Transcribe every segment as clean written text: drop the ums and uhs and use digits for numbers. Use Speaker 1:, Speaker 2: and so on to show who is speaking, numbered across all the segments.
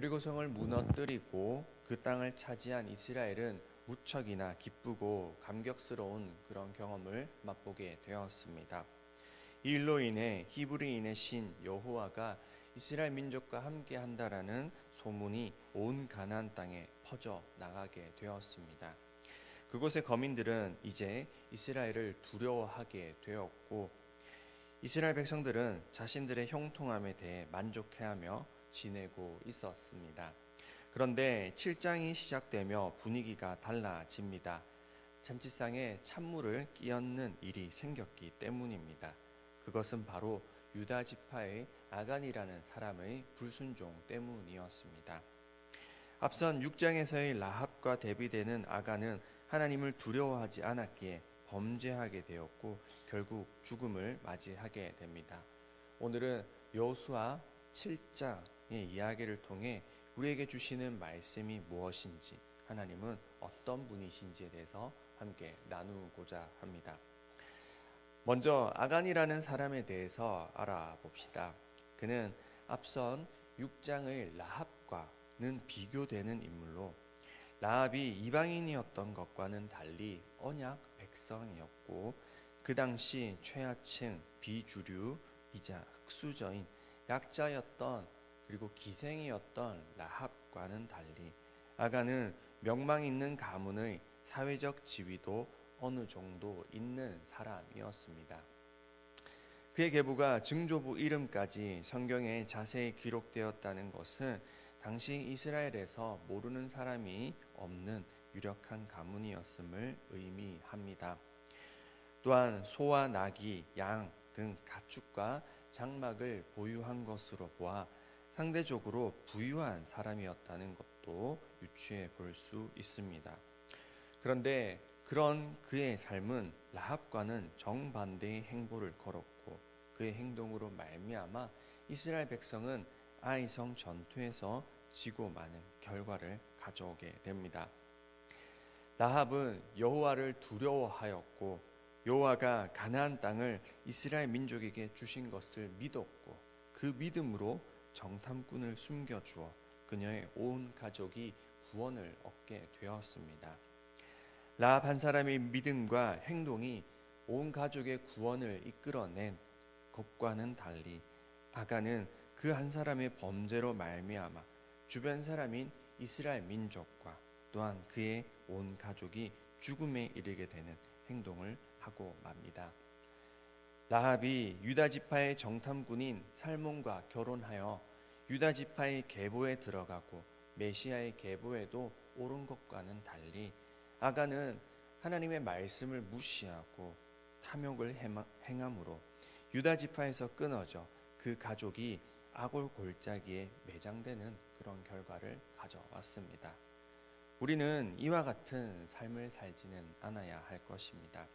Speaker 1: 여리고성을 무너뜨리고 그 땅을 차지한 이스라엘은 무척이나 기쁘고 감격스러운 그런 경험을 맛보게 되었습니다. 이 일로 인해 히브리인의 신 여호와가 이스라엘 민족과 함께 한다라는 소문이 온 가나안 땅에 퍼져 나가게 되었습니다. 그곳의 거민들은 이제 이스라엘을 두려워하게 되었고, 이스라엘 백성들은 자신들의 형통함에 대해 만족해하며 지내고 있었습니다. 그런데 7장이 시작되며 분위기가 달라집니다. 잔치상에 찬물을 끼얹는 일이 생겼기 때문입니다. 그것은 바로 유다 지파의 아간이라는 사람의 불순종 때문이었습니다. 앞선 6장에서의 라합과 대비되는 아간은 하나님을 두려워하지 않았기에 범죄하게 되었고 결국 죽음을 맞이하게 됩니다. 오늘은 여호수아 7장의 이야기를 통해 우리에게 주시는 말씀이 무엇인지, 하나님은 어떤 분이신지에 대해서 함께 나누고자 합니다. 먼저 아간이라는 사람에 대해서 알아봅시다. 그는 앞선 6장의 라합과는 비교되는 인물로, 라합이 이방인이었던 것과는 달리 언약 백성이었고, 그 당시 최하층 비주류이자 흑수저인 약자였던, 그리고 기생이었던 라합과는 달리 아간은 명망 있는 가문의 사회적 지위도 어느 정도 있는 사람이었습니다. 그의 계보가 증조부 이름까지 성경에 자세히 기록되었다는 것은 당시 이스라엘에서 모르는 사람이 없는 유력한 가문이었음을 의미합니다. 또한 소와 나귀, 양 등 가축과 장막을 보유한 것으로 보아 상대적으로 부유한 사람이었다는 것도 유추해 볼 수 있습니다. 그런데 그런 그의 삶은 라합과는 정반대의 행보를 걸었고, 그의 행동으로 말미암아 이스라엘 백성은 아이성 전투에서 지고 마는 결과를 가져오게 됩니다. 라합은 여호와를 두려워하였고, 여호와가 가나안 땅을 이스라엘 민족에게 주신 것을 믿었고, 그 믿음으로 정탐꾼을 숨겨주어 그녀의 온 가족이 구원을 얻게 되었습니다. 라합 한 사람의 믿음과 행동이 온 가족의 구원을 이끌어낸 것과는 달리 아간은 그 한 사람의 범죄로 말미암아 주변 사람인 이스라엘 민족과 또한 그의 온 가족이 죽음에 이르게 되는 행동을 하고 맙니다. 라합이 유다 지파의 정탐꾼인 살몬과 결혼하여 유다 지파의 계보에 들어가고 메시아의 계보에도 오른 것과는 달리 아간은 하나님의 말씀을 무시하고 탐욕을 행함으로 유다 지파에서 끊어져 그 가족이 아골 골짜기에 매장되는 그런 결과를 가져왔습니다. 우리는 이와 같은 삶을 살지는 않아야 할 것입니다.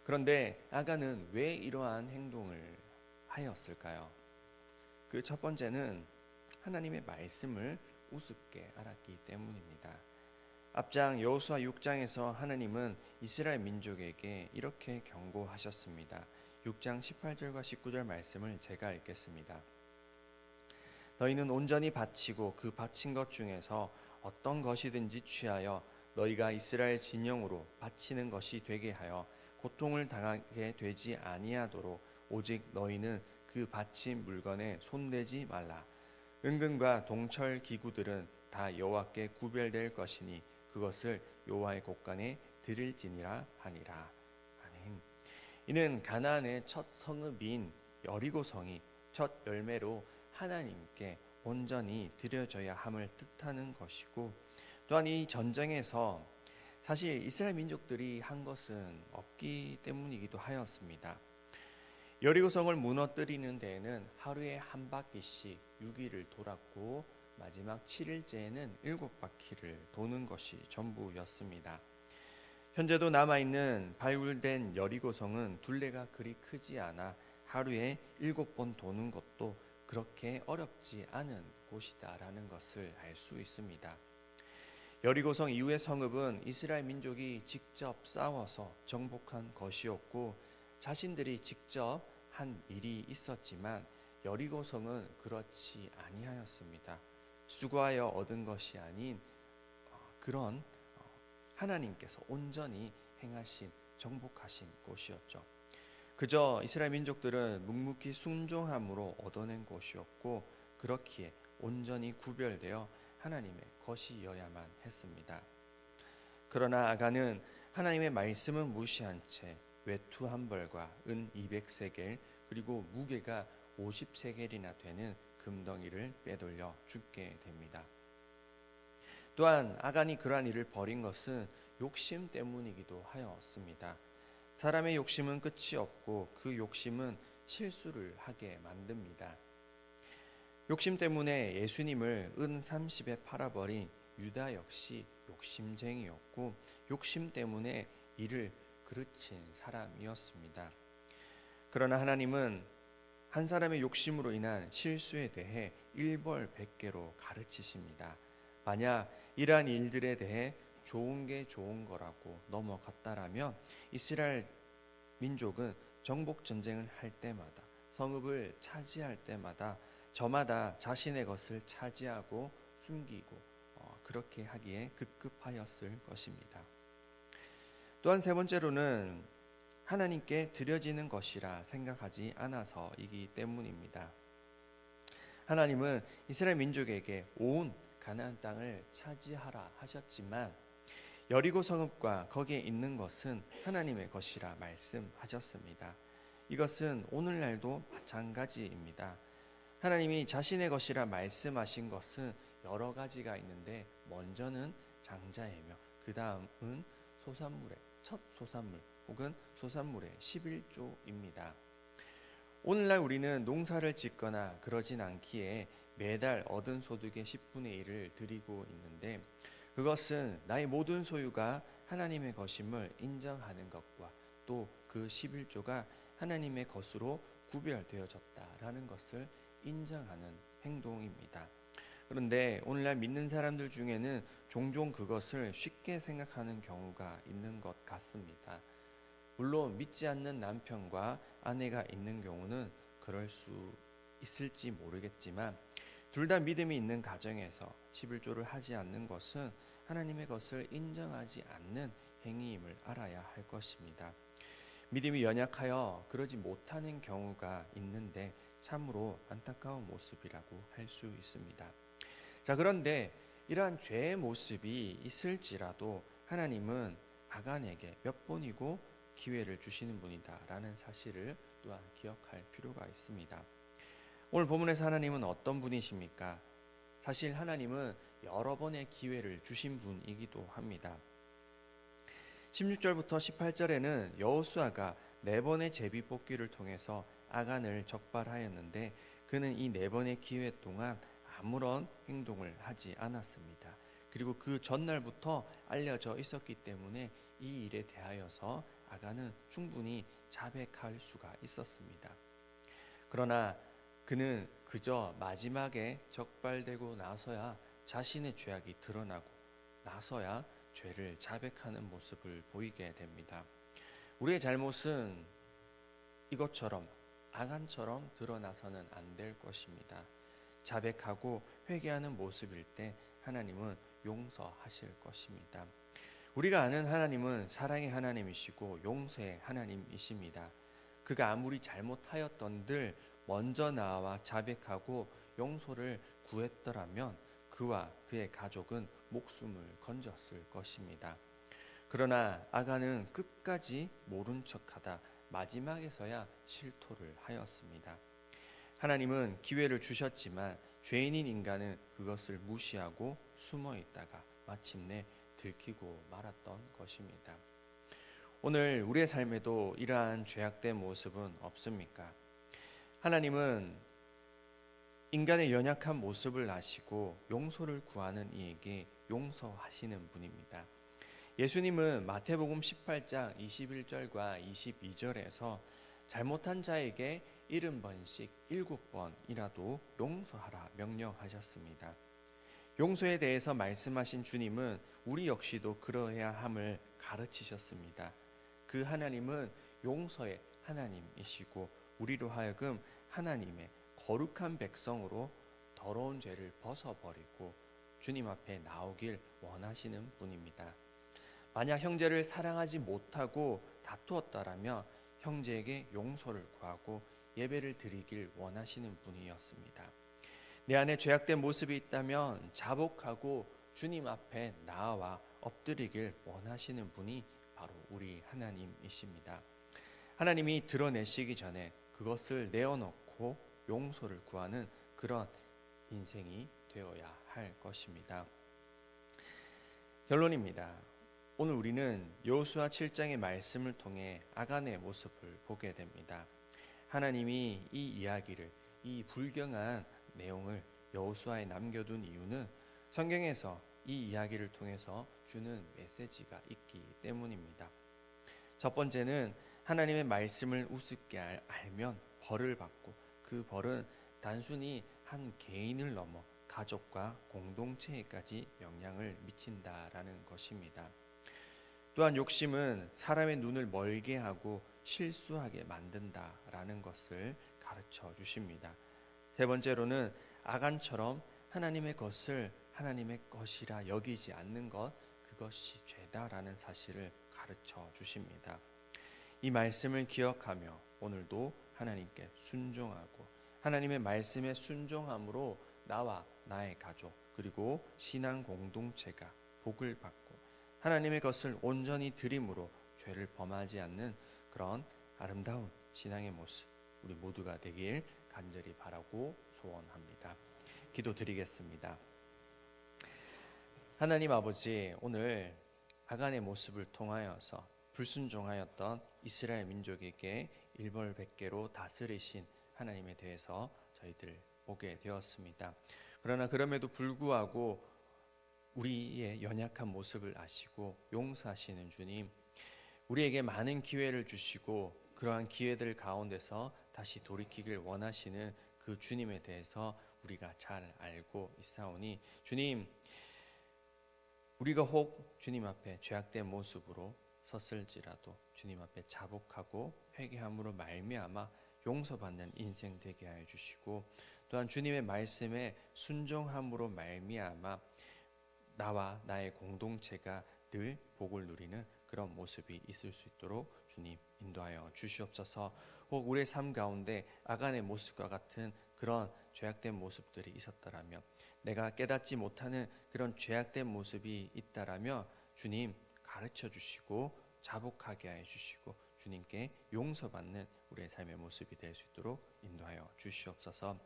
Speaker 1: 그런데 아간은 왜 이러한 행동을 하였을까요? 그 첫 번째는 하나님의 말씀을 우습게 알았기 때문입니다. 앞장 여호수아 6장에서 하나님은 이스라엘 민족에게 이렇게 경고하셨습니다. 6장 18절과 19절 말씀을 제가 읽겠습니다. 너희는 온전히 바치고 그 바친 것 중에서 어떤 것이든지 취하여 너희가 이스라엘 진영으로 바치는 것이 되게 하여 고통을 당하게 되지 아니하도록 오직 너희는 그 바친 물건에 손대지 말라. 은금과 동철 기구들은 다 여호와께 구별될 것이니 그것을 여호와의 곳간에 드릴지니라 하니라. 아멘. 이는 가나안의 첫 성읍인 여리고성이 첫 열매로 하나님께 온전히 드려져야 함을 뜻하는 것이고, 또한 이 전쟁에서 사실 이스라엘 민족들이 한 것은 없기 때문이기도 하였습니다. 여리고성을 무너뜨리는 데에는 하루에 한 바퀴씩 6일을 돌았고 마지막 7일째에는 7바퀴를 도는 것이 전부였습니다. 현재도 남아있는 발굴된 여리고성은 둘레가 그리 크지 않아 하루에 7번 도는 것도 그렇게 어렵지 않은 곳이다라는 것을 알 수 있습니다. 여리고성 이후의 성읍은 이스라엘 민족이 직접 싸워서 정복한 것이었고 자신들이 직접 한 일이 있었지만 여리고성은 그렇지 아니하였습니다. 수고하여 얻은 것이 아닌 그런 하나님께서 온전히 행하신 정복하신 곳이었죠. 그저 이스라엘 민족들은 묵묵히 순종함으로 얻어낸 것이었고 그렇기에 온전히 구별되어 하나님의 것이어야만 했습니다. 그러나 아간은 하나님의 말씀은 무시한 채 외투 한 벌과 은 200세겔 그리고 무게가 50세겔이나 되는 금덩이를 빼돌려 죽게 됩니다. 또한 아간이 그러한 일을 벌인 것은 욕심 때문이기도 하였습니다. 사람의 욕심은 끝이 없고 그 욕심은 실수를 하게 만듭니다. 욕심 때문에 예수님을 은 30에 팔아버린 유다 역시 욕심쟁이였고 욕심 때문에 이를 그르친 사람이었습니다. 그러나 하나님은 한 사람의 욕심으로 인한 실수에 대해 일벌백계로 가르치십니다. 만약 이러한 일들에 대해 좋은 게 좋은 거라고 넘어갔다라면 이스라엘 민족은 정복 전쟁을 할 때마다 성읍을 차지할 때마다 저마다 자신의 것을 차지하고 숨기고 그렇게 하기에 급급하였을 것입니다. 또한 세 번째로는 하나님께 드려지는 것이라 생각하지 않아서이기 때문입니다. 하나님은 이스라엘 민족에게 온 가나안 땅을 차지하라 하셨지만 여리고 성읍과 거기에 있는 것은 하나님의 것이라 말씀하셨습니다. 이것은 오늘날도 마찬가지입니다. 하나님이 자신의 것이라 말씀하신 것은 여러 가지가 있는데 먼저는 장자이며 그 다음은 소산물의 첫 소산물 혹은 소산물의 11조입니다. 오늘날 우리는 농사를 짓거나 그러진 않기에 매달 얻은 소득의 10분의 1을 드리고 있는데 그것은 나의 모든 소유가 하나님의 것임을 인정하는 것과 또 그 11조가 하나님의 것으로 구별되어졌다라는 것을 인정하는 행동입니다. 그런데 오늘날 믿는 사람들 중에는 종종 그것을 쉽게 생각하는 경우가 있는 것 같습니다. 물론 믿지 않는 남편과 아내가 있는 경우는 그럴 수 있을지 모르겠지만 둘 다 믿음이 있는 가정에서 11조를 하지 않는 것은 하나님의 것을 인정하지 않는 행위임을 알아야 할 것입니다. 믿음이 연약하여 그러지 못하는 경우가 있는데 참으로 안타까운 모습이라고 할 수 있습니다. 자, 그런데 이러한 죄의 모습이 있을지라도 하나님은 아간에게 몇 번이고 기회를 주시는 분이다라는 사실을 또한 기억할 필요가 있습니다. 오늘 본문에서 하나님은 어떤 분이십니까? 사실 하나님은 여러 번의 기회를 주신 분이기도 합니다. 16절부터 18절에는 여호수아가 4번의 제비 뽑기를 통해서 아간을 적발하였는데 그는 이 4번의 기회 동안 아무런 행동을 하지 않았습니다. 그리고 그 전날부터 알려져 있었기 때문에 이 일에 대하여서 아간은 충분히 자백할 수가 있었습니다. 그러나 그는 그저 마지막에 적발되고 나서야 자신의 죄악이 드러나고 나서야 죄를 자백하는 모습을 보이게 됩니다. 우리의 잘못은 이것처럼 아간처럼 드러나서는 안 될 것입니다. 자백하고 회개하는 모습일 때 하나님은 용서하실 것입니다. 우리가 아는 하나님은 사랑의 하나님이시고 용서의 하나님이십니다. 그가 아무리 잘못하였던들 먼저 나와 자백하고 용서를 구했더라면 그와 그의 가족은 목숨을 건졌을 것입니다. 그러나 아간은 끝까지 모른 척하다 마지막에서야 실토를 하였습니다. 하나님은 기회를 주셨지만 죄인인 인간은 그것을 무시하고 숨어 있다가 마침내 들키고 말았던 것입니다. 오늘 우리의 삶에도 이러한 죄악된 모습은 없습니까? 하나님은 인간의 연약한 모습을 아시고 용서를 구하는 이에게 용서하시는 분입니다. 예수님은 마태복음 18장 21절과 22절에서 잘못한 자에게 70번씩 7번이라도 용서하라 명령하셨습니다. 용서에 대해서 말씀하신 주님은 우리 역시도 그러해야 함을 가르치셨습니다. 그 하나님은 용서의 하나님이시고 우리로 하여금 하나님의 거룩한 백성으로 더러운 죄를 벗어버리고 주님 앞에 나오길 원하시는 분입니다. 만약 형제를 사랑하지 못하고 다투었다라면 형제에게 용서를 구하고 예배를 드리길 원하시는 분이었습니다. 내 안에 죄악된 모습이 있다면 자복하고 주님 앞에 나와 엎드리길 원하시는 분이 바로 우리 하나님이십니다. 하나님이 드러내시기 전에 그것을 내어놓고 용서를 구하는 그런 인생이 되어야 할 것입니다. 결론입니다. 오늘 우리는 여호수아 7장의 말씀을 통해 아간의 모습을 보게 됩니다. 하나님이 이 이야기를, 이 불경한 내용을 여호수아에 남겨둔 이유는 성경에서 이 이야기를 통해서 주는 메시지가 있기 때문입니다. 첫 번째는 하나님의 말씀을 우습게 알면 벌을 받고 그 벌은 단순히 한 개인을 넘어 가족과 공동체에까지 영향을 미친다라는 것입니다. 또한 욕심은 사람의 눈을 멀게 하고 실수하게 만든다라는 것을 가르쳐 주십니다. 세 번째로는 아간처럼 하나님의 것을 하나님의 것이라 여기지 않는 것, 그것이 죄다라는 사실을 가르쳐 주십니다. 이 말씀을 기억하며 오늘도 하나님께 순종하고 하나님의 말씀에 순종함으로 나와 나의 가족 그리고 신앙 공동체가 복을 받고 하나님의 것을 온전히 드림으로 죄를 범하지 않는 그런 아름다운 신앙의 모습 우리 모두가 되길 간절히 바라고 소원합니다. 기도드리겠습니다. 하나님 아버지, 오늘 아간의 모습을 통하여서 불순종하였던 이스라엘 민족에게 일벌백계로 다스리신 하나님에 대해서 저희들 보게 되었습니다. 그러나 그럼에도 불구하고 우리의 연약한 모습을 아시고 용서하시는 주님, 우리에게 많은 기회를 주시고 그러한 기회들 가운데서 다시 돌이키길 원하시는 그 주님에 대해서 우리가 잘 알고 있사오니 주님, 우리가 혹 주님 앞에 죄악된 모습으로 섰을지라도 주님 앞에 자복하고 회개함으로 말미암아 용서받는 인생 되게 하여 주시고 또한 주님의 말씀에 순종함으로 말미암아 나와 나의 공동체가 늘 복을 누리는 그런 모습이 있을 수 있도록 주님 인도하여 주시옵소서. 혹 우리의 삶 가운데 아간의 모습과 같은 그런 죄악된 모습들이 있었더라면 내가 깨닫지 못하는 그런 죄악된 모습이 있다라면 주님 가르쳐 주시고 자복하게 해 주시고 주님께 용서받는 우리의 삶의 모습이 될 수 있도록 인도하여 주시옵소서.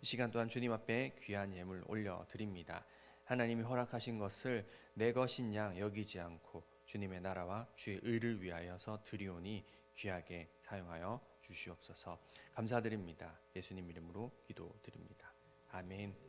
Speaker 1: 이 시간 또한 주님 앞에 귀한 예물 올려드립니다. 하나님이 허락하신 것을 내 것인 양 여기지 않고 주님의 나라와 주의 의를 위하여서 드리오니 귀하게 사용하여 주시옵소서. 감사드립니다. 예수님 이름으로 기도드립니다. 아멘.